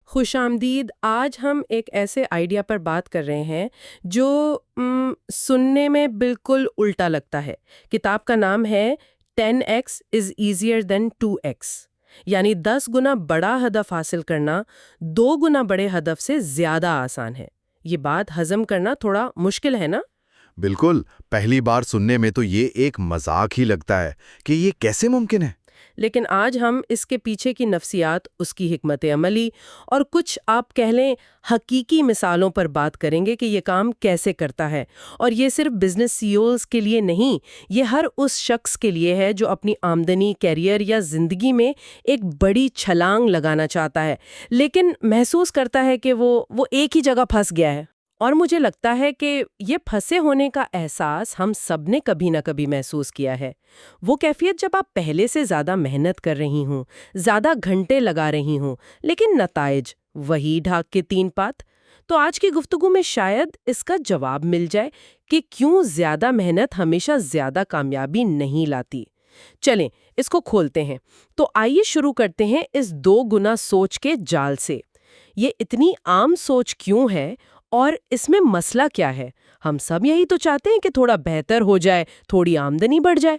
خوش آمدید۔ آج ہم ایک ایسے آئیڈیا پر بات کر رہے ہیں جو سننے میں بالکل الٹا لگتا ہے۔ کتاب کا نام ہے 10x is easier than 2x، یعنی 10 گنا بڑا ہدف حاصل کرنا 2 گنا بڑے ہدف سے زیادہ آسان ہے۔ یہ بات ہضم کرنا تھوڑا مشکل ہے نا؟ بالکل، پہلی بار سننے میں تو یہ ایک مذاق ہی لگتا ہے کہ یہ کیسے ممکن ہے؟ لیکن آج ہم اس کے پیچھے کی نفسیات، اس کی حکمت عملی اور کچھ آپ کہہ لیں حقیقی مثالوں پر بات کریں گے کہ یہ کام کیسے کرتا ہے۔ اور یہ صرف بزنس CEOs کے لیے نہیں، یہ ہر اس شخص کے لیے ہے جو اپنی آمدنی، کیریئر یا زندگی میں ایک بڑی چھلانگ لگانا چاہتا ہے لیکن محسوس کرتا ہے کہ وہ ایک ہی جگہ پھنس گیا ہے۔ اور مجھے لگتا ہے کہ یہ پھنسے ہونے کا احساس ہم سب نے کبھی نہ کبھی محسوس کیا ہے۔ وہ کیفیت جب آپ پہلے سے زیادہ محنت کر رہی ہوں، زیادہ گھنٹے لگا رہی ہوں، لیکن نتائج وہی ڈھاک کے تین پات۔ تو آج کی گفتگو میں شاید اس کا جواب مل جائے کہ کیوں زیادہ محنت ہمیشہ زیادہ کامیابی نہیں لاتی۔ چلیں اس کو کھولتے ہیں۔ تو آئیے شروع کرتے ہیں اس 2 گنا سوچ کے جال سے۔ یہ اتنی عام سوچ کیوں ہے اور اس میں مسئلہ کیا ہے؟ ہم سب یہی تو چاہتے ہیں کہ تھوڑا بہتر ہو جائے، تھوڑی آمدنی بڑھ جائے۔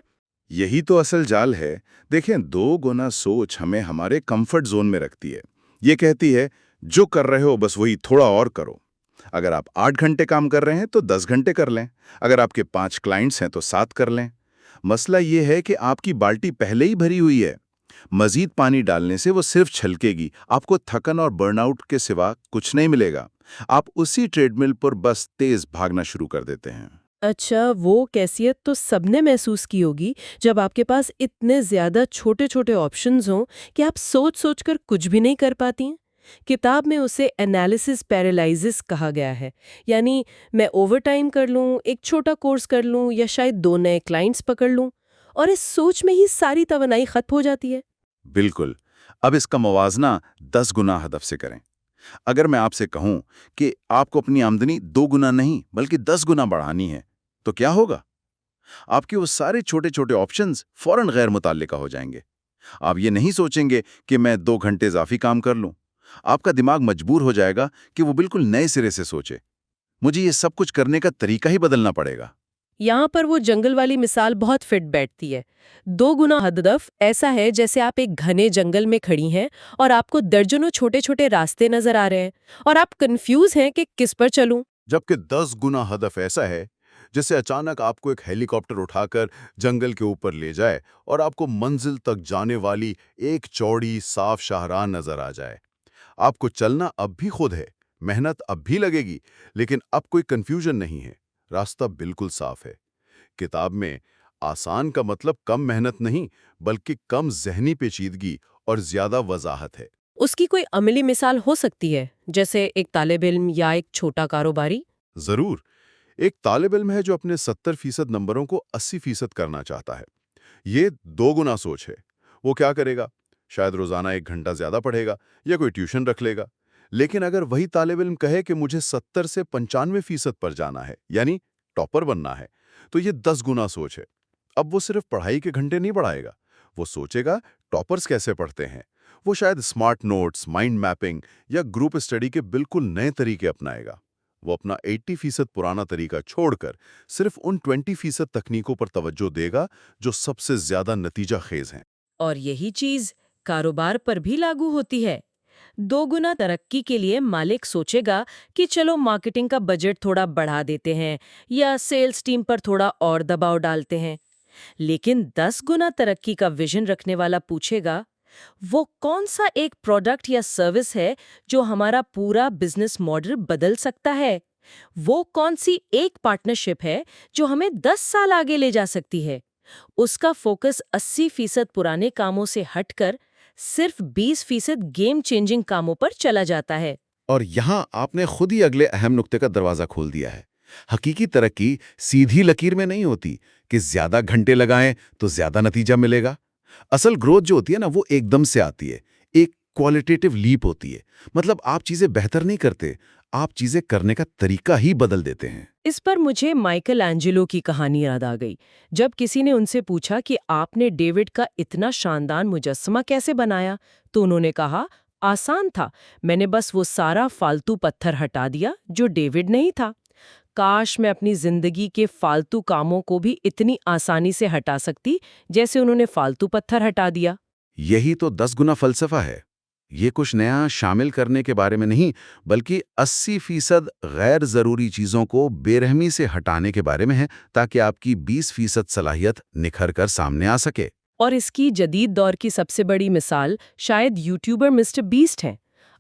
یہی تو اصل جال ہے۔ دیکھیں، 2 گنا سوچ ہمیں ہمارے کمفرٹ زون میں رکھتی ہے۔ یہ کہتی ہے جو کر رہے ہو بس وہی تھوڑا اور کرو۔ اگر آپ 8 گھنٹے کام کر رہے ہیں تو 10 گھنٹے کر لیں، اگر آپ کے 5 کلائنٹس ہیں تو 7 کر لیں۔ مسئلہ یہ ہے کہ آپ کی بالٹی پہلے ہی بھری ہوئی ہے، مزید پانی ڈالنے سے وہ صرف چھلکے گی، آپ کو تھکن اور برن آؤٹ کے سوا کچھ نہیں ملے گا۔ آپ اسی ٹریڈ مل پر بس تیز بھاگنا شروع کر دیتے ہیں۔ اچھا، وہ کیفیت تو سب نے محسوس کی ہوگی جب آپ کے پاس اتنے زیادہ چھوٹے چھوٹے آپشنز ہوں کہ آپ سوچ سوچ کر کچھ بھی نہیں کر پاتی ہیں۔ کتاب میں اسے انالیسس پیرالائزس کہا گیا ہے، یعنی میں اوور ٹائم کر لوں، ایک چھوٹا کورس کر لوں یا شاید 2 نئے کلائنٹس پکڑ لوں اور اس سوچ میں ہی ساری توانائی ختم ہو جاتی ہے۔ بالکل۔ اب اس کا موازنہ 10 گنا ہدف سے کریں۔ اگر میں آپ سے کہوں کہ آپ کو اپنی آمدنی 2 گنا نہیں بلکہ 10 گنا بڑھانی ہے تو کیا ہوگا؟ آپ کے وہ سارے چھوٹے چھوٹے آپشنز فوراً غیر متعلقہ ہو جائیں گے۔ آپ یہ نہیں سوچیں گے کہ میں 2 گھنٹے اضافی کام کر لوں۔ آپ کا دماغ مجبور ہو جائے گا کہ وہ بالکل نئے سرے سے سوچے۔ مجھے یہ سب کچھ کرنے کا طریقہ ہی بدلنا پڑے گا۔ یہاں پر وہ جنگل والی مثال بہت فٹ بیٹھتی ہے۔ 2 گنا ہدف ایسا ہے جیسے آپ ایک گھنے جنگل میں کھڑی ہیں اور آپ کو درجنوں چھوٹے چھوٹے راستے نظر آ رہے ہیں اور آپ کنفیوز ہیں کہ کس پر چلوں۔ جبکہ 10 گنا ہدف ایسا ہے جیسے اچانک آپ کو ایک ہیلی کاپٹر اٹھا کر جنگل کے اوپر لے جائے اور آپ کو منزل تک جانے والی ایک چوڑی صاف شاہراہ نظر آ جائے۔ آپ کو چلنا اب بھی خود ہے، محنت اب بھی لگے گی، لیکن اب کوئی کنفیوژن نہیں ہے، راستہ بالکل صاف ہے۔ کتاب میں آسان کا مطلب کم محنت نہیں بلکہ کم ذہنی پیچیدگی اور زیادہ وضاحت ہے۔ اس کی کوئی عملی مثال ہو سکتی ہے، جیسے ایک طالب علم یا ایک چھوٹا کاروباری؟ ضرور۔ ایک طالب علم ہے جو اپنے 70% نمبروں کو 80% کرنا چاہتا ہے۔ یہ 2 گنا سوچ ہے۔ وہ کیا کرے گا؟ شاید روزانہ 1 گھنٹہ زیادہ پڑھے گا یا کوئی ٹیوشن رکھ لے گا۔ لیکن اگر وہی طالب علم کہے کہ مجھے 70 سے 95% پر جانا ہے، یعنی ٹاپر بننا ہے، تو یہ 10 گنا سوچ ہے۔ اب وہ صرف پڑھائی کے گھنٹے نہیں بڑھائے گا، وہ سوچے گا ٹاپرز کیسے پڑھتے ہیں۔ وہ شاید اسمارٹ نوٹس، مائنڈ میپنگ یا گروپ اسٹڈی کے بالکل نئے طریقے اپنائے گا۔ وہ اپنا 80% پرانا طریقہ چھوڑ کر صرف ان 20% تکنیکوں پر توجہ دے گا جو سب سے زیادہ نتیجہ خیز ہیں۔ اور یہی چیز کاروبار پر بھی لاگو ہوتی ہے۔ 2 گنا ترقی کے لیے مالک سوچے گا کہ چلو مارکیٹنگ کا بجٹ تھوڑا بڑھا دیتے ہیں یا سیلز ٹیم پر تھوڑا اور دباؤ ڈالتے ہیں۔ لیکن 10 گنا ترقی کا ویژن رکھنے والا پوچھے گا، وہ کون سا ایک پروڈکٹ یا سروس ہے جو ہمارا پورا بزنس ماڈل بدل سکتا ہے؟ وہ کون سی ایک پارٹنرشپ ہے جو ہمیں 10 سال آگے لے جا سکتی ہے؟ اس کا فوکس 80% پرانے کاموں سے ہٹ کر صرف 20% گیم چینجنگ کاموں پر چلا جاتا ہے۔ اور یہاں آپ نے خود ہی اگلے اہم نقطے کا دروازہ کھول دیا ہے۔ حقیقی ترقی سیدھی لکیر میں نہیں ہوتی کہ زیادہ گھنٹے لگائیں تو زیادہ نتیجہ ملے گا۔ اصل گروتھ جو ہوتی ہے نا، وہ ایک دم سے آتی ہے، ایک کوالٹیٹیو لیپ ہوتی ہے۔ مطلب آپ چیزیں بہتر نہیں کرتے، آپ چیزیں کرنے کا طریقہ ہی بدل دیتے ہیں۔ اس پر مجھے مائیکل اینجلو کی کہانی یاد آ گئی۔ جب کسی نے ان سے پوچھا کہ آپ نے ڈیوڈ کا اتنا شاندار مجسمہ کیسے بنایا، تو انہوں نے کہا، آسان تھا، میں نے بس وہ سارا فالتو پتھر ہٹا دیا جو ڈیوڈ نہیں تھا۔ کاش میں اپنی زندگی کے فالتو کاموں کو بھی اتنی آسانی سے ہٹا سکتی جیسے انہوں نے فالتو پتھر ہٹا دیا۔ یہی تو 10 گنا فلسفہ ہے۔ یہ کچھ نیا شامل کرنے کے بارے میں نہیں، بلکہ 80% غیر ضروری چیزوں کو بے رحمی سے ہٹانے کے بارے میں ہے، تاکہ آپ کی 20% صلاحیت نکھر کر سامنے آ سکے۔ اور اس کی جدید دور کی سب سے بڑی مثال شاید یوٹیوبر مسٹر بیسٹ ہیں۔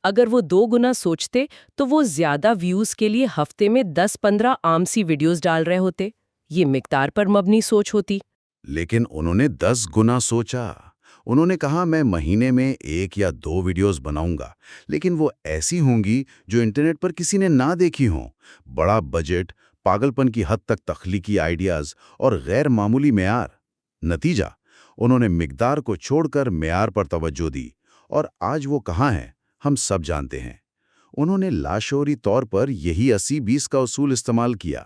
اگر وہ 2 گنا سوچتے تو وہ زیادہ ویوز کے لیے ہفتے میں 10-15 عام سی ویڈیوز ڈال رہے ہوتے۔ یہ مقدار پر مبنی سوچ ہوتی۔ لیکن انہوں نے 10 گنا سوچا۔ انہوں نے کہا میں مہینے میں 1 یا 2 ویڈیوز بناؤں گا، لیکن وہ ایسی ہوں گی جو انٹرنیٹ پر کسی نے نہ دیکھی ہوں۔ بڑا بجٹ، پاگلپن کی حد تک تخلیقی آئیڈیاز اور غیر معمولی معیار۔ نتیجہ، انہوں نے مقدار کو چھوڑ کر معیار پر توجہ دی، اور آج وہ کہاں ہیں ہم سب جانتے ہیں۔ انہوں نے لاشعوری طور پر یہی 80-20 کا اصول استعمال کیا۔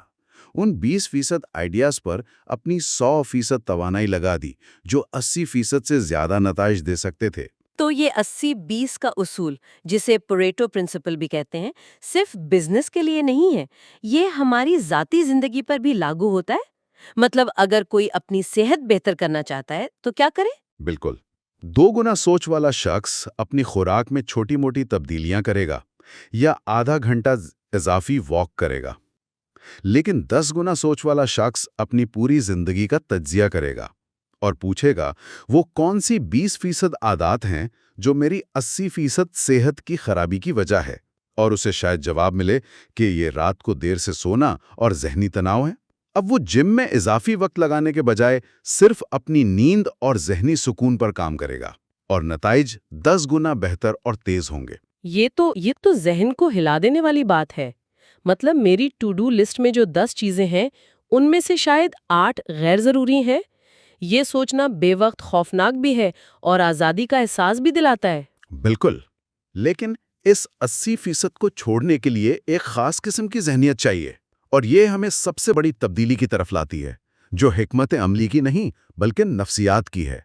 ان 20% آئیڈیاز پر اپنی 100% توانائی لگا دی، جو 80% سے زیادہ نتائج دے سکتے تھے۔ تو یہ 80-20 کا اصول، جسے پریٹو پرنسپل بھی کہتے ہیں، صرف بزنس کے لیے نہیں ہے، یہ ہماری ذاتی زندگی پر بھی لاگو ہوتا ہے۔ مطلب اگر کوئی اپنی صحت بہتر کرنا چاہتا ہے تو کیا کرے؟ بالکل۔ 2 گنا سوچ والا شخص اپنی خوراک میں چھوٹی موٹی تبدیلیاں کرے گا یا آدھا گھنٹہ اضافی واک کرے گا، لیکن 10 گنا سوچ والا شخص اپنی پوری زندگی کا تجزیہ کرے گا اور پوچھے گا وہ کون سی 20% عادات ہیں جو میری 80% صحت کی خرابی کی وجہ ہے، اور اسے شاید جواب ملے کہ یہ رات کو دیر سے سونا اور ذہنی تناؤ ہے۔ اب وہ جم میں اضافی وقت لگانے کے بجائے صرف اپنی نیند اور ذہنی سکون پر کام کرے گا، اور نتائج 10 گنا بہتر اور تیز ہوں گے۔ یہ تو ذہن کو ہلا دینے والی بات ہے۔ مطلب میری ٹو ڈو لسٹ میں جو 10 چیزیں ہیں ان میں سے شاید 8 غیر ضروری ہیں۔ یہ سوچنا بے وقت خوفناک بھی ہے اور آزادی کا احساس بھی دلاتا ہے۔ بالکل، لیکن اس 80% کو چھوڑنے کے لیے ایک خاص قسم کی ذہنیت چاہیے، اور یہ ہمیں سب سے بڑی تبدیلی کی طرف لاتی ہے، جو حکمت عملی کی نہیں بلکہ نفسیات کی ہے۔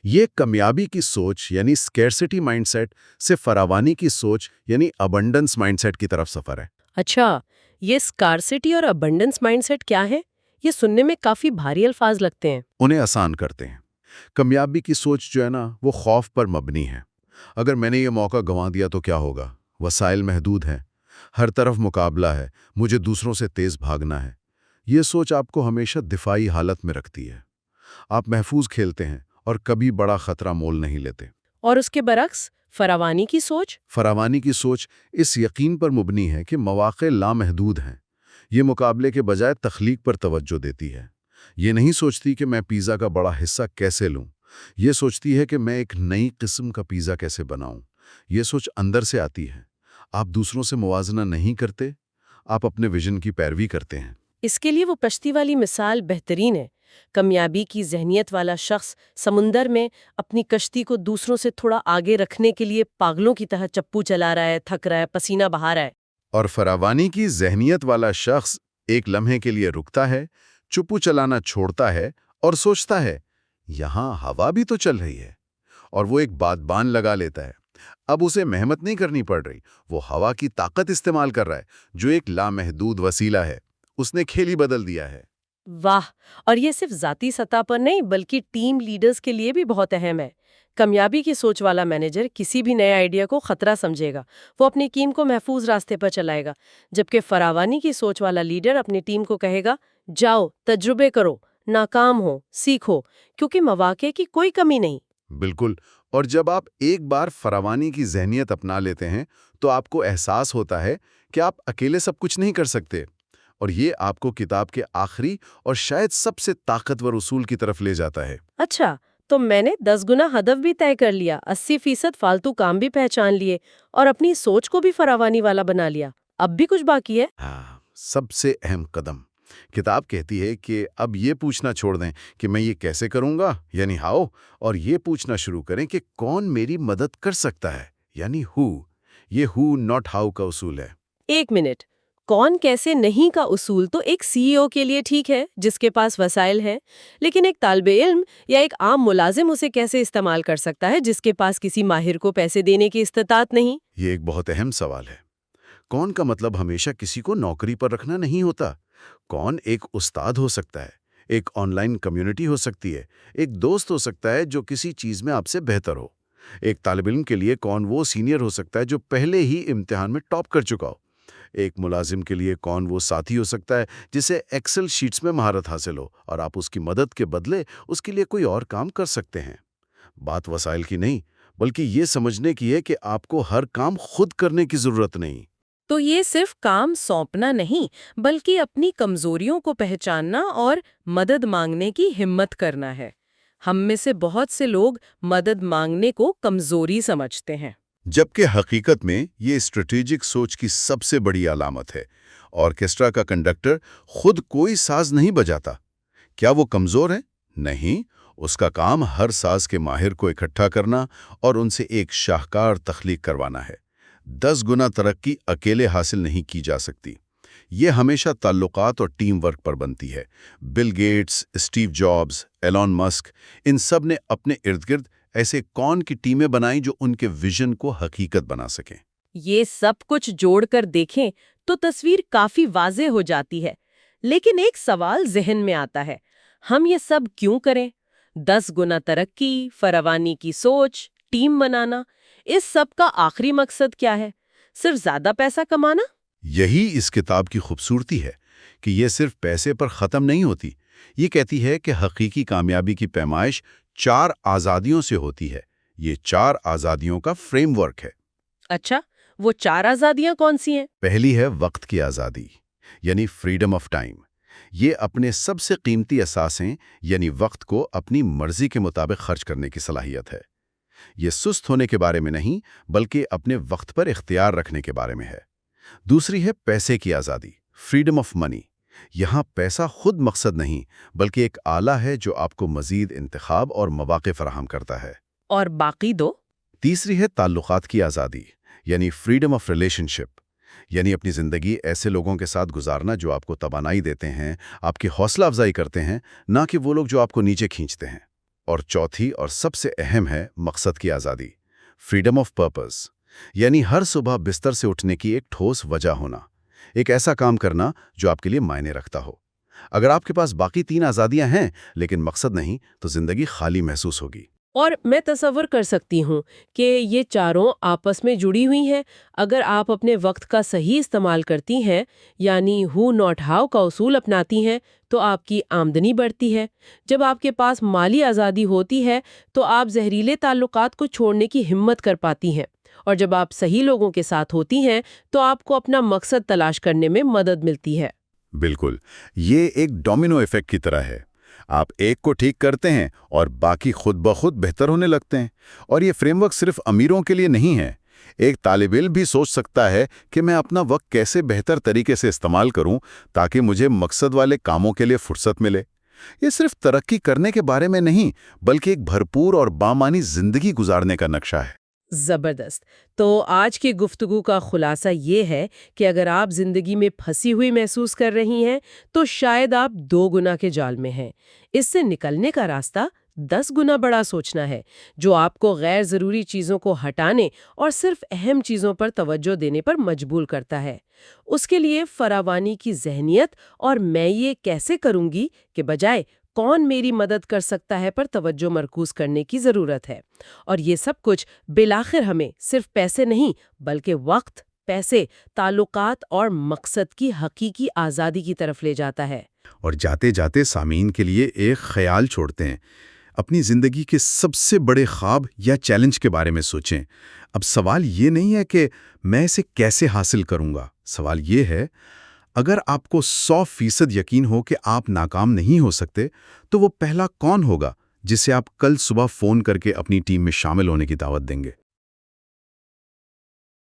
یہ کامیابی کی سوچ یعنی اسکیرسٹی مائنڈ سیٹ سے فراوانی کی سوچ یعنی ابنڈنس مائنڈ سیٹ کی طرف سفر ہے۔ اچھا، یہ اسکارسٹی اور ابنڈنس مائنڈ سیٹ کیا ہے؟ یہ سننے میں کافی بھاری الفاظ لگتے ہیں۔ انہیں آسان کرتے ہیں۔ کامیابی کی سوچ جو ہے نا، وہ خوف پر مبنی ہے۔ اگر میں نے یہ موقع گنوا دیا تو کیا ہوگا؟ وسائل محدود ہیں، ہر طرف مقابلہ ہے، مجھے دوسروں سے تیز بھاگنا ہے۔ یہ سوچ آپ کو ہمیشہ دفاعی حالت میں رکھتی ہے۔ آپ محفوظ کھیلتے ہیں اور کبھی بڑا خطرہ مول نہیں لیتے۔ اور اس کے برعکس فراوانی کی سوچ؟ فراوانی کی سوچ اس یقین پر مبنی ہے کہ مواقع لامحدود ہیں۔ یہ مقابلے کے بجائے تخلیق پر توجہ دیتی ہے۔ یہ نہیں سوچتی کہ میں پیزا کا بڑا حصہ کیسے لوں، یہ سوچتی ہے کہ میں ایک نئی قسم کا پیزا کیسے بناؤں۔ یہ سوچ اندر سے آتی ہے۔ آپ دوسروں سے موازنہ نہیں کرتے، آپ اپنے ویژن کی پیروی کرتے ہیں۔ اس کے لیے وہ کشتی والی مثال بہترین ہے۔ کامیابی کی ذہنیت والا شخص سمندر میں اپنی کشتی کو دوسروں سے تھوڑا آگے رکھنے کے لیے پاگلوں کی طرح چپو چلا رہا ہے، تھک رہا ہے، پسینہ بہا رہا ہے۔ اور فراوانی کی ذہنیت والا شخص ایک لمحے کے لیے رکتا ہے، چپو چلانا چھوڑتا ہے اور سوچتا ہے یہاں ہوا بھی تو چل رہی ہے، اور وہ ایک بادبان لگا لیتا ہے۔ اب اسے محنت نہیں کرنی پڑ رہی، وہ ہوا کی طاقت استعمال کر رہا ہے جو ایک لامحدود وسیلہ ہے۔ اس نے کھیل ہی بدل دیا ہے۔ واہ! اور یہ صرف ذاتی سطح پر نہیں بلکہ ٹیم لیڈرز کے لیے بھی بہت اہم ہے۔ کامیابی کی سوچ والا مینیجر کسی بھی نئے آئیڈیا کو خطرہ سمجھے گا، وہ اپنی ٹیم کو محفوظ راستے پر چلائے گا، جبکہ فراوانی کی سوچ والا لیڈر اپنی ٹیم کو کہے گا جاؤ، تجربے کرو، ناکام ہو، سیکھو، کیونکہ مواقع کی کوئی کمی نہیں۔ بالکل، اور جب آپ ایک بار فراوانی کی ذہنیت اپنا لیتے ہیں تو آپ کو احساس ہوتا ہے کہ آپ اکیلے سب کچھ نہیں کر سکتے، اور یہ آپ کو کتاب کے آخری اور شاید سب سے طاقتور اصول کی طرف لے جاتا ہے۔ اچھا، تو میں نے 10 گنا ہدف بھی طے کر لیا، 80% فالتو کام بھی پہچان لیے، اور اپنی سوچ کو بھی فراوانی والا بنا لیا۔ اب بھی کچھ باقی ہے؟ ہاں، سب سے اہم قدم۔ کتاب کہتی ہے کہ اب یہ پوچھنا چھوڑ دیں کہ میں یہ کیسے کروں گا یعنی ہاؤ، اور یہ پوچھنا شروع کریں کہ کون میری مدد کر سکتا ہے یعنی ہو۔ یہ ہو ناٹ ہاؤ کا اصول ہے۔ ایک منٹ، کون کیسے نہیں کا اصول تو ایک سی ای او کے لیے ٹھیک ہے جس کے پاس وسائل ہیں، لیکن ایک طالب علم یا ایک عام ملازم اسے کیسے استعمال کر سکتا ہے جس کے پاس کسی ماہر کو پیسے دینے کی استطاعت نہیں؟ یہ ایک بہت اہم سوال ہے۔ کون کا مطلب ہمیشہ کسی کو نوکری پر رکھنا نہیں ہوتا۔ کون ایک استاد ہو سکتا ہے، ایک آن لائن کمیونٹی ہو سکتی ہے، ایک دوست ہو سکتا ہے جو کسی چیز میں آپ سے بہتر ہو۔ ایک طالب علم کے لیے کون وہ سینئر ہو سکتا ہے جو پہلے ہی امتحان میں ٹاپ کر چکا ہو۔ ایک ملازم کے لیے کون وہ ساتھی ہو سکتا ہے جسے ایکسل شیٹس میں مہارت حاصل ہو اور آپ اس کی مدد کے بدلے اس کے لیے کوئی اور کام کر سکتے ہیں۔ بات وسائل کی نہیں، بلکہ یہ سمجھنے کی ہے کہ آپ کو ہر کام خود کرنے کی ضرورت نہیں۔ تو یہ صرف کام سونپنا نہیں بلکہ اپنی کمزوریوں کو پہچاننا اور مدد مانگنے کی ہمت کرنا ہے۔ ہم میں سے بہت سے لوگ مدد مانگنے کو کمزوری سمجھتے ہیں، جبکہ حقیقت میں یہ اسٹریٹجک سوچ کی سب سے بڑی علامت ہے۔ آرکیسٹرا کا کنڈکٹر خود کوئی ساز نہیں بجاتا۔ کیا وہ کمزور ہے؟ نہیں، اس کا کام ہر ساز کے ماہر کو اکٹھا کرنا اور ان سے ایک شاہکار تخلیق کروانا ہے۔ 10 گنا ترقی اکیلے حاصل نہیں کی جا سکتی۔ یہ ہمیشہ تعلقات اور ٹیم ورک پر بنتی ہے۔ Bill Gates, Steve Jobs, Elon Musk, ان سب نے اپنے ارد گرد ایسے کون کی ٹیمیں بنائیں جو ان کے ویژن کو حقیقت بنا سکیں۔ یہ سب کچھ جوڑ کر دیکھیں تو تصویر کافی واضح ہو جاتی ہے، لیکن ایک سوال ذہن میں آتا ہے، ہم یہ سب کیوں کریں؟ 10 گنا ترقی، فراوانی کی سوچ، ٹیم بنانا، اس سب کا آخری مقصد کیا ہے؟ صرف زیادہ پیسہ کمانا؟ یہی اس کتاب کی خوبصورتی ہے کہ یہ صرف پیسے پر ختم نہیں ہوتی۔ یہ کہتی ہے کہ حقیقی کامیابی کی پیمائش 4 آزادیوں سے ہوتی ہے۔ یہ 4 آزادیوں کا فریم ورک ہے۔ اچھا، وہ 4 آزادیاں کون سی ہیں؟ پہلی ہے وقت کی آزادی، یعنی فریڈم آف ٹائم۔ یہ اپنے سب سے قیمتی اثاثیں یعنی وقت کو اپنی مرضی کے مطابق خرچ کرنے کی صلاحیت ہے۔ یہ سست ہونے کے بارے میں نہیں بلکہ اپنے وقت پر اختیار رکھنے کے بارے میں ہے۔ دوسری ہے پیسے کی آزادی، فریڈم آف منی۔ یہاں پیسہ خود مقصد نہیں بلکہ ایک آلہ ہے جو آپ کو مزید انتخاب اور مواقع فراہم کرتا ہے۔ اور باقی 2؟ تیسری ہے تعلقات کی آزادی، یعنی فریڈم آف ریلیشن شپ، یعنی اپنی زندگی ایسے لوگوں کے ساتھ گزارنا جو آپ کو توانائی دیتے ہیں، آپ کی حوصلہ افزائی کرتے ہیں، نہ کہ وہ لوگ جو آپ کو نیچے کھینچتے ہیں۔ اور چوتھی اور سب سے اہم ہے مقصد کی آزادی، فریڈم آف پرپز، یعنی ہر صبح بستر سے اٹھنے کی ایک ٹھوس وجہ ہونا، ایک ایسا کام کرنا جو آپ کے لیے معنی رکھتا ہو۔ اگر آپ کے پاس باقی 3 آزادیاں ہیں لیکن مقصد نہیں تو زندگی خالی محسوس ہوگی۔ اور میں تصور کر سکتی ہوں کہ یہ چاروں آپس میں جڑی ہوئی ہیں۔ اگر آپ اپنے وقت کا صحیح استعمال کرتی ہیں، یعنی ہو ناٹ ہاؤ کا اصول اپناتی ہیں، تو آپ کی آمدنی بڑھتی ہے۔ جب آپ کے پاس مالی آزادی ہوتی ہے تو آپ زہریلے تعلقات کو چھوڑنے کی ہمت کر پاتی ہیں، اور جب آپ صحیح لوگوں کے ساتھ ہوتی ہیں تو آپ کو اپنا مقصد تلاش کرنے میں مدد ملتی ہے۔ بالکل، یہ ایک ڈومینو ایفیکٹ کی طرح ہے۔ آپ ایک کو ٹھیک کرتے ہیں اور باقی خود بخود بہتر ہونے لگتے ہیں۔ اور یہ فریم ورک صرف امیروں کے لیے نہیں ہے۔ ایک طالب علم بھی سوچ سکتا ہے کہ میں اپنا وقت کیسے بہتر طریقے سے استعمال کروں تاکہ مجھے مقصد والے کاموں کے لیے فرصت ملے۔ یہ صرف ترقی کرنے کے بارے میں نہیں بلکہ ایک بھرپور اور بامعنی زندگی گزارنے کا نقشہ ہے۔ زبردست۔ تو آج کی گفتگو کا خلاصہ یہ ہے کہ اگر آپ زندگی میں پھنسی ہوئی محسوس کر رہی ہیں تو شاید آپ 2 گنا کے جال میں ہیں۔ اس سے نکلنے کا راستہ 10 گنا بڑا سوچنا ہے، جو آپ کو غیر ضروری چیزوں کو ہٹانے اور صرف اہم چیزوں پر توجہ دینے پر مجبور کرتا ہے۔ اس کے لیے فراوانی کی ذہنیت اور میں یہ کیسے کروں گی کے بجائے کون میری مدد کر سکتا ہے پر توجہ مرکوز کرنے کی ضرورت ہے۔ اور یہ سب کچھ بالآخر ہمیں صرف پیسے نہیں بلکہ وقت، پیسے، تعلقات اور مقصد کی حقیقی آزادی کی طرف لے جاتا ہے۔ اور جاتے جاتے سامعین کے لیے ایک خیال چھوڑتے ہیں۔ اپنی زندگی کے سب سے بڑے خواب یا چیلنج کے بارے میں سوچیں۔ اب سوال یہ نہیں ہے کہ میں اسے کیسے حاصل کروں گا، سوال یہ ہے اگر آپ کو 100% یقین ہو کہ آپ ناکام نہیں ہو سکتے تو وہ پہلا کون ہوگا جسے آپ کل صبح فون کر کے اپنی ٹیم میں شامل ہونے کی دعوت دیں گے؟